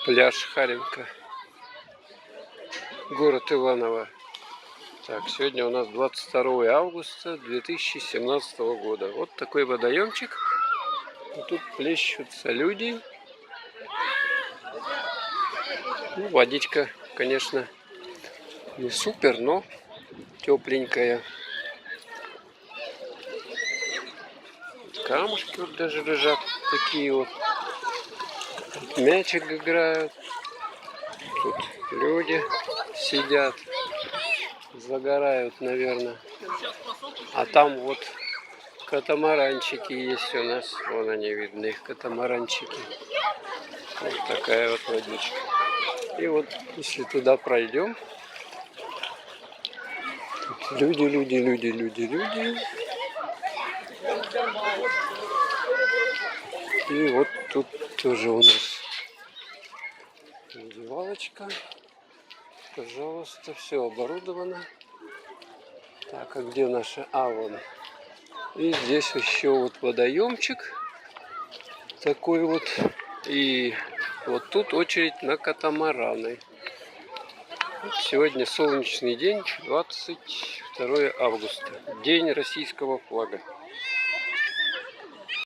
Пляж Харенка. Город Иваново. Так, сегодня у нас 22 августа 2017 года. Вот такой водоемчик. И тут плещутся люди. Ну, водичка, конечно, не супер, но тепленькая. Камушки вот даже лежат такие вот. Тут мячик играют. Тут люди сидят, загорают, наверное. А там вот катамаранчики есть у нас. Вон они видны, их катамаранчики. Вот такая вот водичка. И вот если туда пройдем, люди. И вот тут тоже у нас раздевалочка. Пожалуйста, все оборудовано. Так, а где наша? А, вон. И здесь еще вот водоемчик такой вот. И вот тут очередь на катамараны. Сегодня солнечный день, 22 августа. День российского флага.